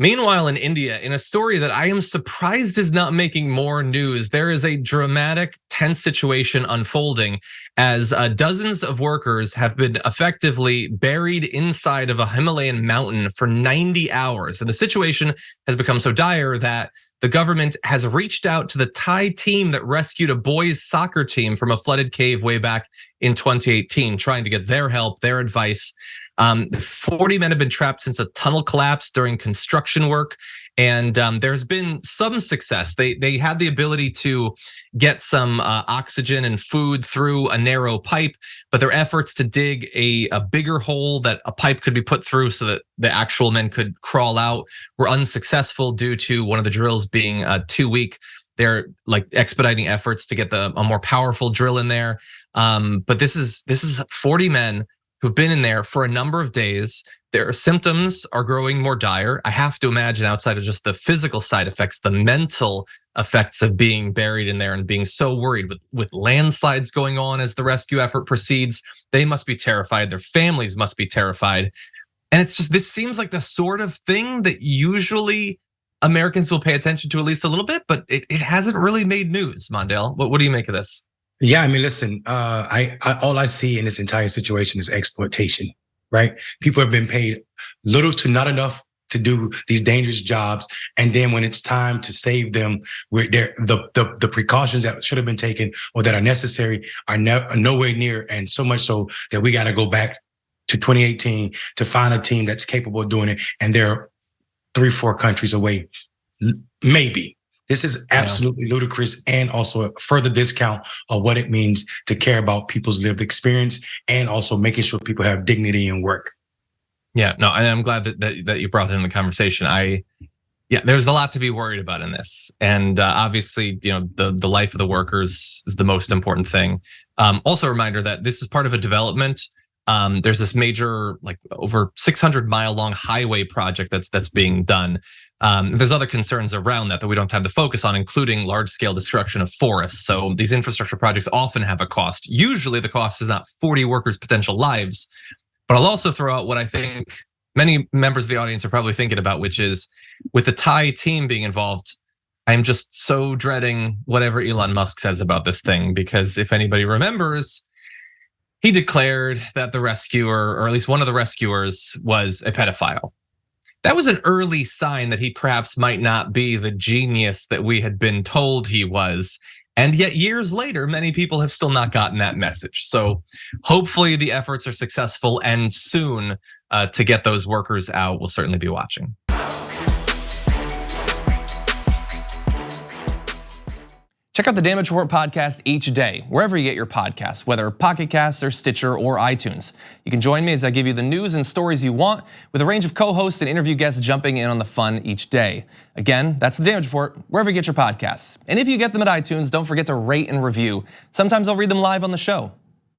Meanwhile, in India, in a story that I am surprised is not making more news, there is a dramatic, tense situation unfolding as dozens of workers have been effectively buried inside of a Himalayan mountain for 90 hours. And the situation has become so dire that the government has reached out to the Thai team that rescued a boys' soccer team from a flooded cave way back in 2018, trying to get their help, their advice. 40 men have been trapped since a tunnel collapsed during construction work, and there's been some success. They had the ability to get some oxygen and food through a narrow pipe, but their efforts to dig a bigger hole that a pipe could be put through so that the actual men could crawl out were unsuccessful due to one of the drills being too weak. They're like expediting efforts to get a more powerful drill in there. But this is 40 men who've been in there for a number of days. Their symptoms are growing more dire. I have to imagine, outside of just the physical side effects, the mental effects of being buried in there and being so worried with landslides going on as the rescue effort proceeds. They must be terrified. Their families must be terrified. And it's just, this seems like the sort of thing that usually Americans will pay attention to at least a little bit, but it hasn't really made news. Mondale, what do you make of this? Yeah, I mean, listen, I all I see in this entire situation is exploitation, right? People have been paid little to not enough to do these dangerous jobs, and then when it's time to save them, where the precautions that should have been taken or that are necessary are nowhere near, and so much so that we got to go back to 2018 to find a team that's capable of doing it, and they're 3-4 countries away, maybe. This is absolutely ludicrous, and also a further discount of what it means to care about people's lived experience and also making sure people have dignity in work. Yeah, no, and I'm glad that you brought that in the conversation. There's a lot to be worried about in this, and obviously, the life of the workers is the most important thing. Also, a reminder that this is part of a development. There's this major, like over 600-mile long highway project that's being done. There's other concerns around that we don't have to focus on, including large-scale destruction of forests. So these infrastructure projects often have a cost. Usually the cost is not 40 workers' potential lives. But I'll also throw out what I think many members of the audience are probably thinking about, which is with the Thai team being involved, I'm just so dreading whatever Elon Musk says about this thing, because if anybody remembers, he declared that the rescuer, or at least one of the rescuers, was a pedophile. That was an early sign that he perhaps might not be the genius that we had been told he was. And yet years later, many people have still not gotten that message. So hopefully the efforts are successful, and soon to get those workers out. We'll certainly be watching. Check out the Damage Report podcast each day, wherever you get your podcasts, whether Pocket Casts or Stitcher or iTunes. You can join me as I give you the news and stories you want, with a range of co-hosts and interview guests jumping in on the fun each day. Again, that's the Damage Report, wherever you get your podcasts. And if you get them at iTunes, don't forget to rate and review. Sometimes I'll read them live on the show.